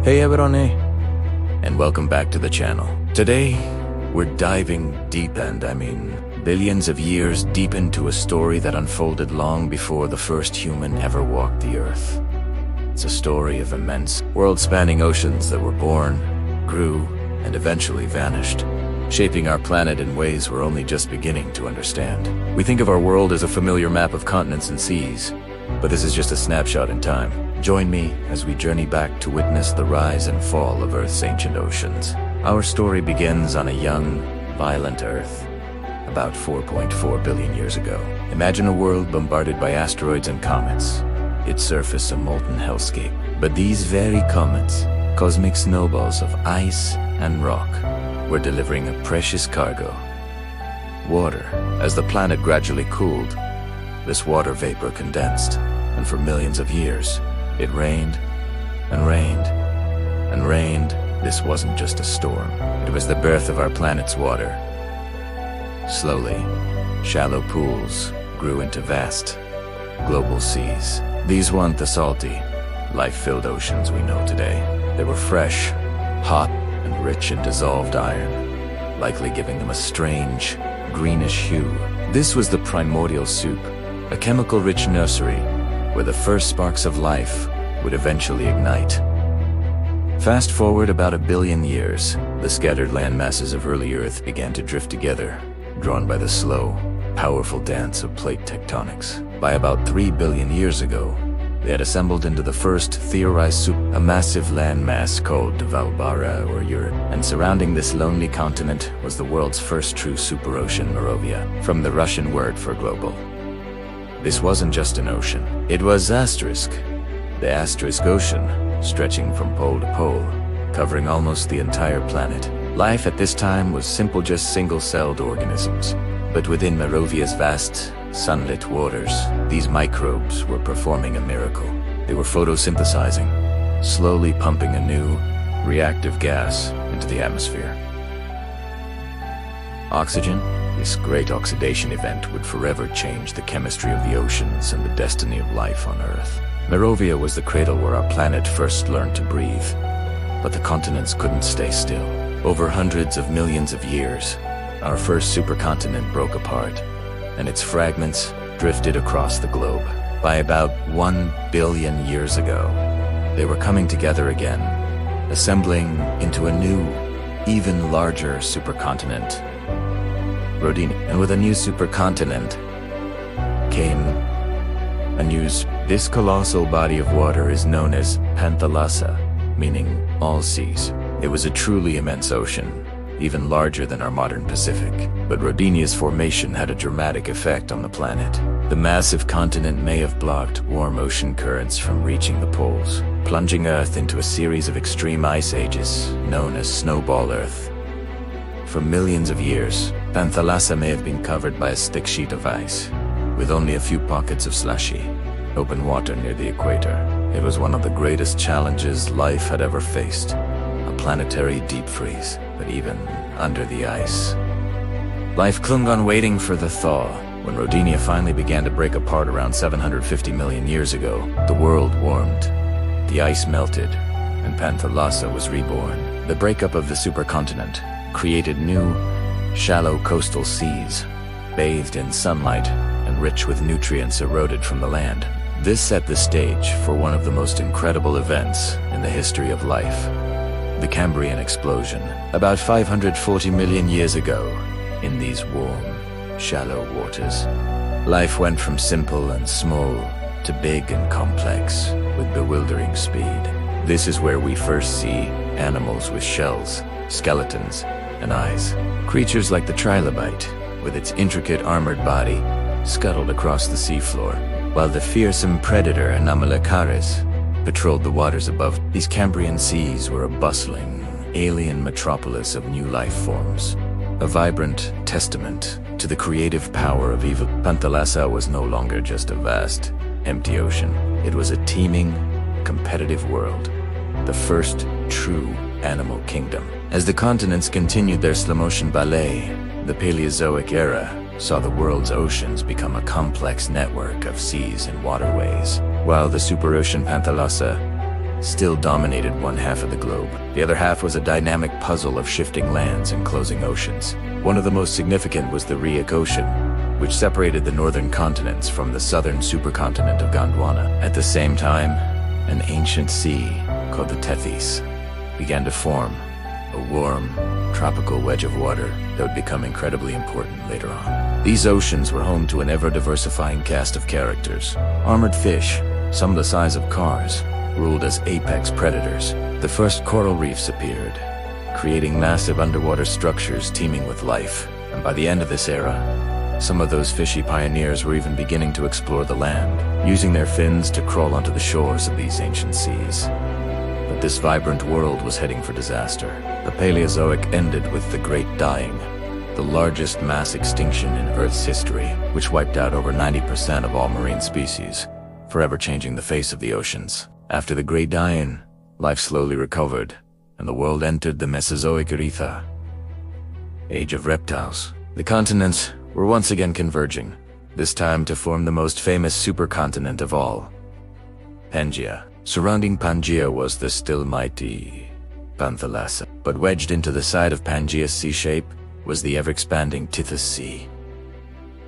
Hey everyone, and welcome back to the channel. Today, we're diving deep and billions of years deep into a story that unfolded long before the first human ever walked the earth. It's a story of immense, world-spanning oceans that were born, grew, and eventually vanished, shaping our planet in ways we're only just beginning to understand. We think of our world as a familiar map of continents and seas, but this is just a snapshot in time. Join me as we journey back to witness the rise and fall of Earth's ancient oceans. Our story begins on a young, violent Earth, about 4.4 billion years ago. Imagine a world bombarded by asteroids and comets, its surface a molten hellscape. But these very comets, cosmic snowballs of ice and rock, were delivering a precious cargo: water. As the planet gradually cooled, this water vapor condensed, and for millions of years, it rained and rained and rained. This wasn't just a storm. It was the birth of our planet's water. Slowly, shallow pools grew into vast, global seas. These weren't the salty, life-filled oceans we know today. They were fresh, hot, and rich in dissolved iron, likely giving them a strange, greenish hue. This was the primordial soup, a chemical-rich nursery where the first sparks of life would eventually ignite. Fast forward about 1 billion years, the scattered land masses of early Earth began to drift together, drawn by the slow, powerful dance of plate tectonics. By about 3 billion years ago, they had assembled into the first theorized soup, a massive landmass called Valbara or Europe. And surrounding this lonely continent was the world's first true superocean, Morovia, from the Russian word for global. This wasn't just an ocean. It was asterisk, the asterisk ocean, stretching from pole to pole, covering almost the entire planet. Life at this time was simple, just single-celled organisms. But within Morovia's vast, sunlit waters, these microbes were performing a miracle. They were photosynthesizing, slowly pumping a new, reactive gas into the atmosphere. Oxygen, this great oxidation event, would forever change the chemistry of the oceans and the destiny of life on Earth. Morovia was the cradle where our planet first learned to breathe. But the continents couldn't stay still. Over hundreds of millions of years, our first supercontinent broke apart, and its fragments drifted across the globe. By about 1 billion years ago, they were coming together again, assembling into a new, even larger supercontinent, Rodinia. And with a new supercontinent came a news. This colossal body of water is known as Panthalassa, meaning all seas. It was a truly immense ocean, even larger than our modern Pacific. But Rodinia's formation had a dramatic effect on the planet. The massive continent may have blocked warm ocean currents from reaching the poles, plunging Earth into a series of extreme ice ages known as Snowball Earth. For millions of years, Panthalassa may have been covered by a thick sheet of ice, with only a few pockets of slushy, open water near the equator. It was one of the greatest challenges life had ever faced, a planetary deep freeze. But even under the ice, life clung on, waiting for the thaw. When Rodinia finally began to break apart around 750 million years ago, the world warmed, the ice melted, and Panthalassa was reborn. The breakup of the supercontinent created new, shallow coastal seas, bathed in sunlight and rich with nutrients eroded from the land. This set the stage for one of the most incredible events in the history of life: the Cambrian explosion. About 540 million years ago, in these warm, shallow waters, life went from simple and small to big and complex with bewildering speed. This is where we first see animals with shells, skeletons, and eyes. Creatures like the trilobite, with its intricate armored body, scuttled across the seafloor, while the fearsome predator Anomalocaris patrolled the waters above. These Cambrian seas were a bustling, alien metropolis of new life forms, a vibrant testament to the creative power of evil. Panthalassa was no longer just a vast, empty ocean. It was a teeming, competitive world, the first true animal kingdom. As the continents continued their slow-motion ballet, the Paleozoic era saw the world's oceans become a complex network of seas and waterways. While the superocean Panthalassa still dominated one half of the globe. The other half was a dynamic puzzle of shifting lands and closing oceans. One of the most significant was the Rheic Ocean, which separated the northern continents from the southern supercontinent of Gondwana. At the same time, an ancient sea called the Tethys began to form, a warm, tropical wedge of water that would become incredibly important later on. These oceans were home to an ever-diversifying cast of characters. Armored fish, some the size of cars, ruled as apex predators. The first coral reefs appeared, creating massive underwater structures teeming with life. And by the end of this era, some of those fishy pioneers were even beginning to explore the land, using their fins to crawl onto the shores of these ancient seas. But this vibrant world was heading for disaster. The Paleozoic ended with the Great Dying, the largest mass extinction in Earth's history, which wiped out over 90% of all marine species, forever changing the face of the oceans. After the Great Dying, life slowly recovered, and the world entered the Mesozoic Eartha, Age of Reptiles. The continents were once again converging, this time to form the most famous supercontinent of all, Pangaea. Surrounding Pangaea was the still mighty Panthalassa, but wedged into the side of Pangaea's sea shape was the ever-expanding Tethys Sea.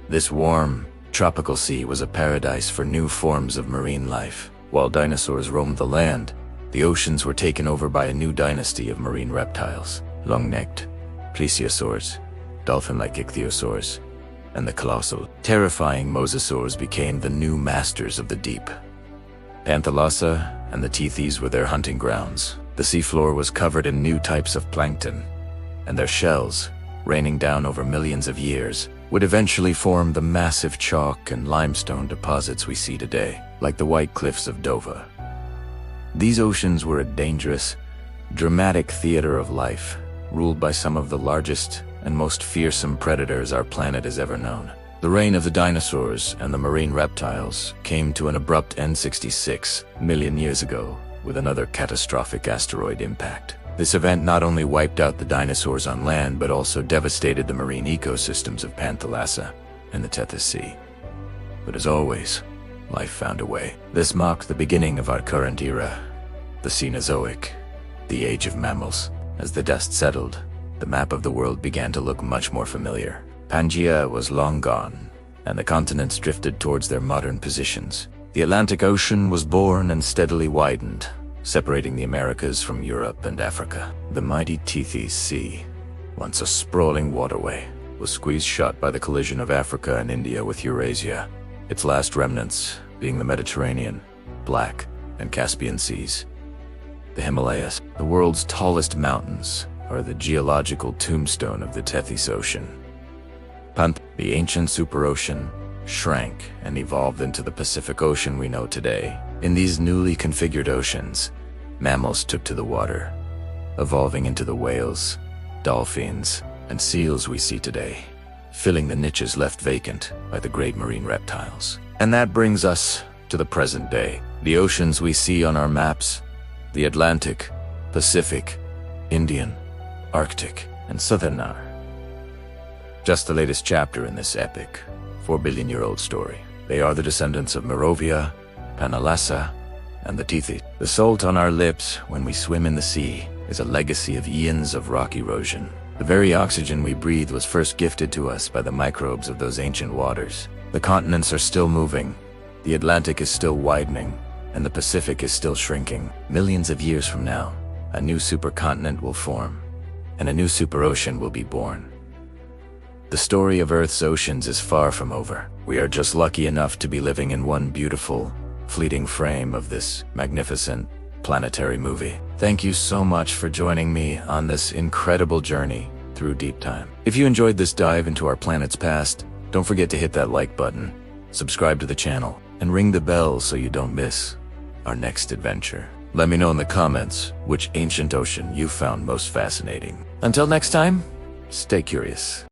This warm, tropical sea was a paradise for new forms of marine life. While dinosaurs roamed the land, the oceans were taken over by a new dynasty of marine reptiles: long-necked plesiosaurs, dolphin-like ichthyosaurs, and the colossal, terrifying mosasaurs became the new masters of the deep. Panthalassa and the Tethys were their hunting grounds. The seafloor was covered in new types of plankton, and their shells, raining down over millions of years, would eventually form the massive chalk and limestone deposits we see today, like the White Cliffs of Dover. These oceans were a dangerous, dramatic theater of life, ruled by some of the largest and most fearsome predators our planet has ever known. The reign of the dinosaurs and the marine reptiles came to an abrupt end 66 million years ago with another catastrophic asteroid impact. This event not only wiped out the dinosaurs on land, but also devastated the marine ecosystems of Panthalassa and the Tethys Sea. But as always, life found a way. This marked the beginning of our current era, the Cenozoic, the age of mammals. As the dust settled, the map of the world began to look much more familiar. Pangaea was long gone, and the continents drifted towards their modern positions. The Atlantic Ocean was born and steadily widened, separating the Americas from Europe and Africa. The mighty Tethys Sea, once a sprawling waterway, was squeezed shut by the collision of Africa and India with Eurasia, its last remnants being the Mediterranean, Black, and Caspian Seas. The Himalayas, the world's tallest mountains, are the geological tombstone of the Tethys Ocean. The ancient superocean, shrank and evolved into the Pacific Ocean we know today. In these newly configured oceans, mammals took to the water, evolving into the whales, dolphins, and seals we see today, filling the niches left vacant by the great marine reptiles. And that brings us to the present day. The oceans we see on our maps, the Atlantic, Pacific, Indian, Arctic, and Southern are just the latest chapter in this epic, 4-billion-year-old story. They are the descendants of Merovia, Panthalassa, and the Tethys. The salt on our lips when we swim in the sea is a legacy of eons of rock erosion. The very oxygen we breathe was first gifted to us by the microbes of those ancient waters. The continents are still moving, the Atlantic is still widening, and the Pacific is still shrinking. Millions of years from now, a new supercontinent will form, and a new superocean will be born. The story of Earth's oceans is far from over. We are just lucky enough to be living in one beautiful, fleeting frame of this magnificent planetary movie. Thank you so much for joining me on this incredible journey through deep time. If you enjoyed this dive into our planet's past, don't forget to hit that like button, subscribe to the channel, and ring the bell so you don't miss our next adventure. Let me know in the comments which ancient ocean you found most fascinating. Until next time, stay curious.